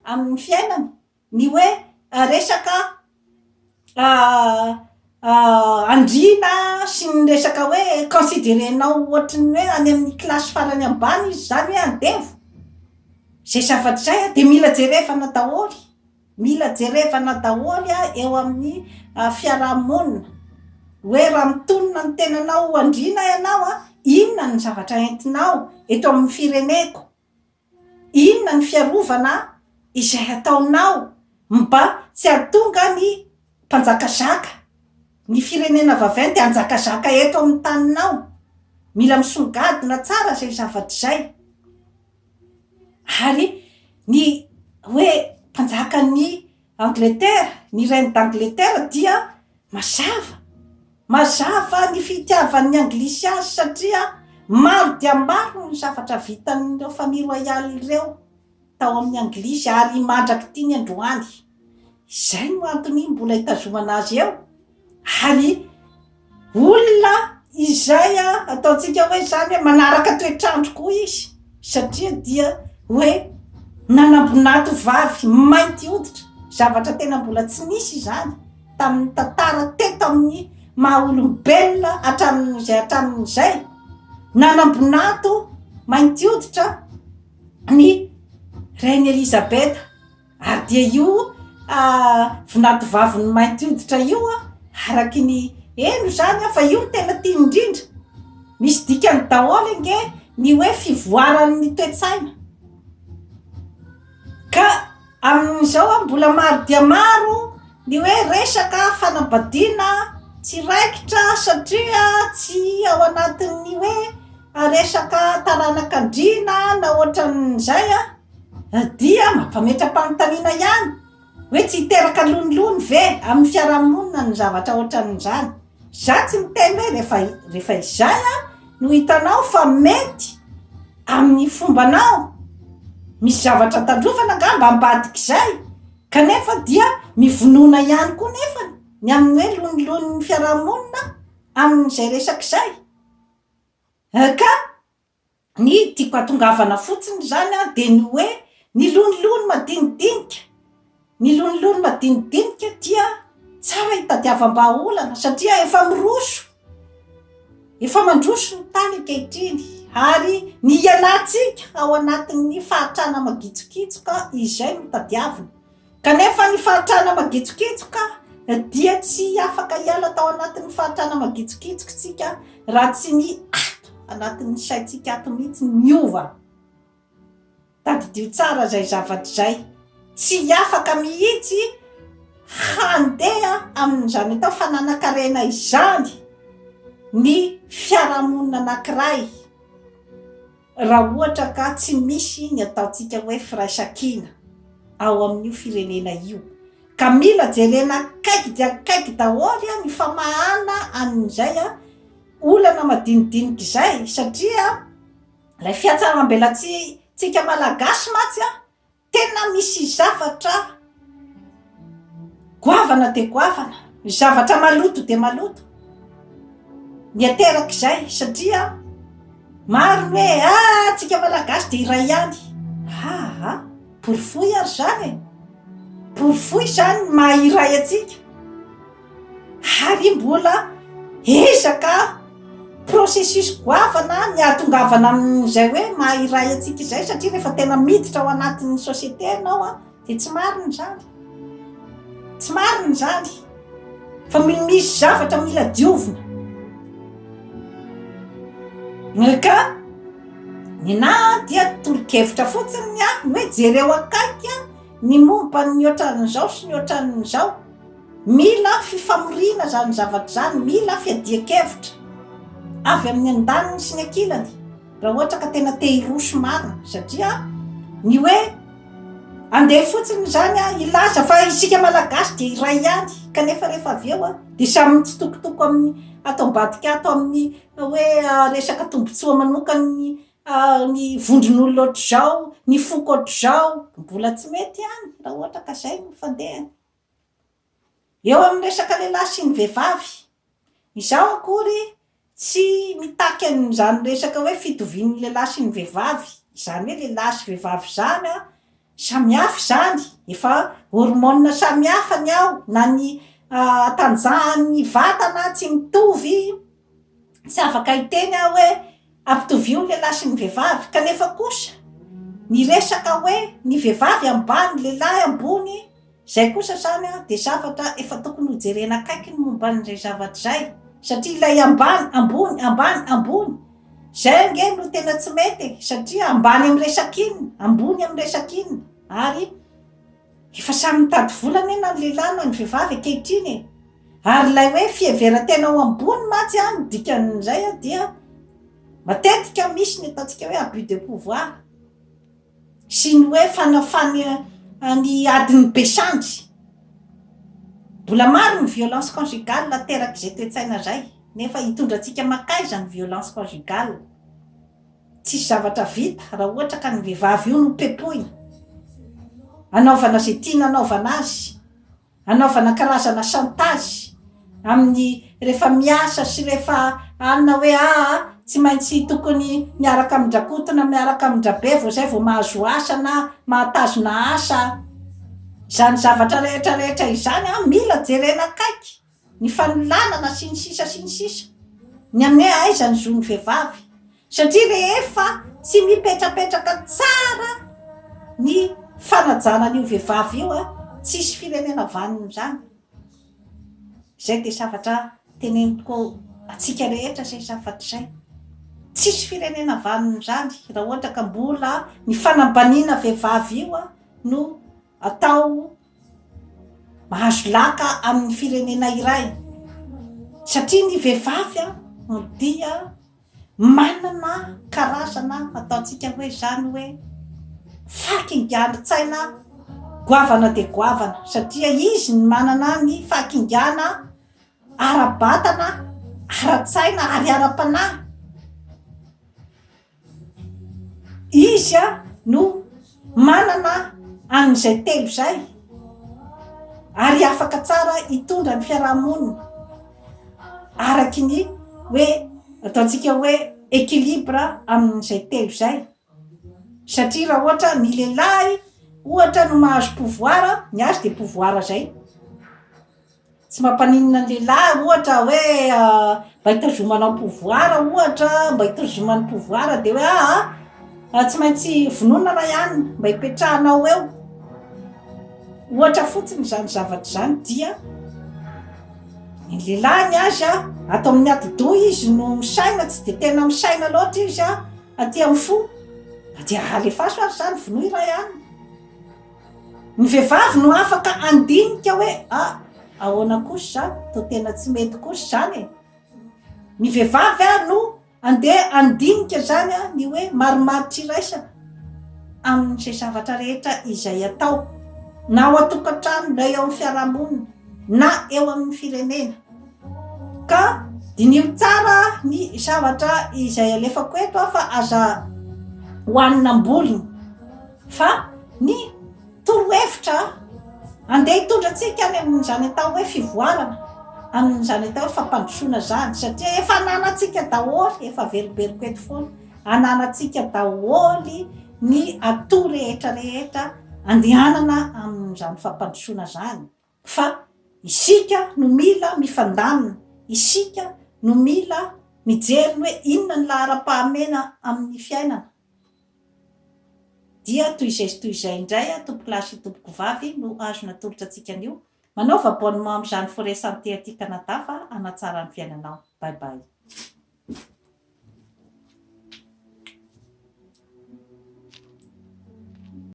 amin'ny fiainany ny hoe resaka andrina sy ny resaka hoe considérenao ohatrany hoe any amin'ny klasy farany ambany izy zany hoe andevo zay zavatra zay de mila jerevana daholy eo amin'ny fiarahamonina hoe raha mitonona ny tenanao andrina ianao inona ny zavatra entinao eto amin'ny fireneko, inona ny fiarovana izay ataonao mba tsy hahatonga ny mpanjakazaka ny firenena vaventy anjakazaka eto amin'ny taninao. Mila misongadina tsara zay zavatra zay. Ary ny hoe mpanjakan'ny Angleterre, ny reine d'Angleterre dia mazava ny fitiavan'ny Anglisiasy satria maro dia maro ny zavatra vitan'ireo famille royale ireo tao amin'ny Anglisy ary mandraky tiany androany. Izay no antony mbola hitazomana azy eo. Ary olona izay ataontsika hoe zany hoe manaraka toetrandro koa izy satria dia hoe nanambonато vavy mainty hoditra, zavatra tena mbola tsy nisy zany tamin'ny tantara teto amin'ny maha-olombelona hatramin'izay nanambonato mainty hoditra ny reine Elisabeth. Ary dia io vonato vaviny mainty hoditra io araky ny eno zany fa io ny tena tia indrindra. Misy dikany daholo nge ny hoe fivoaran'ny toe-tsaina. Ka amin'izao mbola maro dia maro ny hoe resaka fanambadiana tsy raikitra satria tsy ao anatin'ny hoe resaka taranak'andriana na ohatran'izay dia mampametram-panontaniana ihany hoe tsy hiteraka lonilony ve amin'ny fiarahamonina ny zavatra ohatran'izany. Za tsy miteny hoe rehefa izay no hitanao fa mety amin'ny fombanao misy zavatra tandrovana ngamba ambadiky izay kanefa dia mivonona ihany koa nefa ny amin'ny hoe lonilony fiarahamonina amin'izay resaka izay. Ka ny tiako atongavana fotsiny zany de ny hoe ny lonilony madinidinika dia tsara hitadiavam-bahaolana satria efa mandroso ny tany ankehitriny ary ny ialatsika ao anatin'ny fahatrana magitsokitsoka izay mitadiavina. Kanefa ny fahatrana magitsokitsoka dia tsy afaka hiala tao anatin'ny fahatrana magitsokitsoka tsika raha tsy ny ato anatin'ny saitsika ato mihitsy miova. Tadidio tsara zay zavatra zay. Tsy afaka mihitsy handeha amin'izany atao fananakarena izany ny fiarahamonina anankiray raha ohatra ka tsy misy ny ataontsika hoe firaisan-kina ao amin'io firenena io. Ka mila jerena akaiky daholy ny famahana an'izay olana madinidinika izay satria ilay fiatsaram-belantsika malagasy matsy tena misy zavatra goavana de goavana, zavatra maloto de maloto ny aterak'izay satria maro hoe tsika malagasy de iray ihany. Borifoy ary zany borifoy zany maha-iray atsika ary mbola ezaka processus goavana ny atongavana amin'izay hoe maha-iray atsika izay satria rehefa tena miditra ao anatin'ny société anao de tsy mariny zany fa misy zavatra mila diovina. Ka nina dia toro-kevitra fotsiny hoe jereo akaiky ny momba ny ohatran'izao sy ny ohatran'izao. Mila fifamorina zany zavatra zany, mila fiadia-kevitra avy amin'ny andaniny sy ny ankilany raha ohatra ka tena te hiroso marina satria ny hoe andeha fotsiny zany ilaza fa isika malagasy de iray ihany kanefa rehefa avy eo de samy mitsitokotoko amin'ny ato ambadika ato amin'ny hoe resaka tombotsoa manokany ny vondron'olona ohatr'izao, ny foko ohatr'izao mbola tsy mety ihany raha ohatra ka zay no fandehany. Eo amin'ny resaka lehilahy sy ny vehivavy izao akory tsy mitaky an'izany resaka hoe fitovian'ny lehilahy sy ny vehivavy, izany hoe lehilahy sy vehivavy zany samihafa zany efa hormona samihafa ny ao na ny tanjahany vatana tsy mitovy tsy afaka hiteny aho hoe ampitovio ny lehilahy sy ny vehivavy kanefa kosa ny resaka hoe ny vehivavy ambany lehilahy ambony zay kosa zany de zavatra efa tokony hojerena akaiky ny momba n'izay zavatra zay satria ilay ambany ambony zay nge no tena tsy mety satria ambany amy resak'inona ambony amy resak'inona ary efa samy mitady volana ena ny lehilahy na ny vehivavy ankehitriny ary lay hoe fiheveran-tena ao ambony matsy any dikan'izay dia matetika misy ny ataontsika hoe abus de pouvoir sy ny hoe fanafany ny adiny besandry mbola maro ny violence conjugale lateraky zay toetsaina zay nefa hitondra antsika makaiza ny violence conjugale tsisy zavatra vita raha ohatra ka ny vehivavy io no pepoina anaovana zay tiana anaovana azy anaovana karazana chantage amin'ny rehefa miasa sy rehefa anina hoe tsy maintsy tokony miaraka amin-drakotona miaraka amin-drabe vo zay vo mahazo asa na mahatazona asa zany zavatra rehetrarehetra izany mila jerena akaiky ny fanolanana sy ny sisa ny amin'y aiza ny zo ny vehivavy satria rehefa tsy mipetrapetraka tsara ny fanajanan'io vehivavy io tsisy firenena vaniny zany zay de zavatra teneniko atsika rehetra zay zavatra zay tsisy firenena vaniny zany raha ohatra ka mbola ny fanambanina vehivavy io no atao mahazo laka amin'ny firenena iray satria ny vehivavy dia manana karazana ataontsika hoe zany hoe fakingana-tsaina goavana de goavana satria izy ny manana ny fakingana ara-batana ara-tsaina ary ara-panahy izy no manana an'izay telo zay ary afaka tsara hitondra ny fiarahamonina araky ny hoe ataontsika hoe équilibre amin'izay telo zay satria raha ohatra ny lehilahy ohatra no mahazo pouvoir ny azy de pouvoir zay tsy mampaninina ny lehilahy ohatra hoe mba hitazomanao pouvoir ohatra mba hitazoman'ny pouvoir de hoe tsy maintsy vononana ihany mba hipetrahanao eo ohatra fotsiny zany zavatra zany dia ny lehilahy ny azy atao amin'ny ati-doha izy no misaina tsy de tena misaina loatra izy aty amin'ny fo dia alefaso ary zany vonoy raha ihany ny vehivavy no afaka andinika hoe ahoana kosa zany to tena tsy mety kosa zany ny vehivavy no andeha andinika zany ny hoe marimaritra iraisana amin'izay zavatra rehetra izay atao na ao atokantrano na eo amin'ny fiarahamonina na eo amin'ny firenena ka dinio tsara ny zavatra izay alefako eto fa aza hoanina amboliny fa ny torohevitra andeha hitondra antsika any amin'izany atao hoe fivoarana amin'izany atao hoe fampandrosoana zany satria efa ananatsika daholy efa veriberiko eto foana ananatsika daholy ny ato rehetrarehetra andehanana amin'izany fampandrosoana zany fa isika no mila mifandamina isika no mila mijery hoe inona ny lahara-pahamena amin'ny fiainana dia toy izay indray tompoko lahy sy tompoko vavy no azo natolotra atsika anio manaova abonnement amin'izany forêt santé aty Canada fa hanatsara ny fiainanao bye bye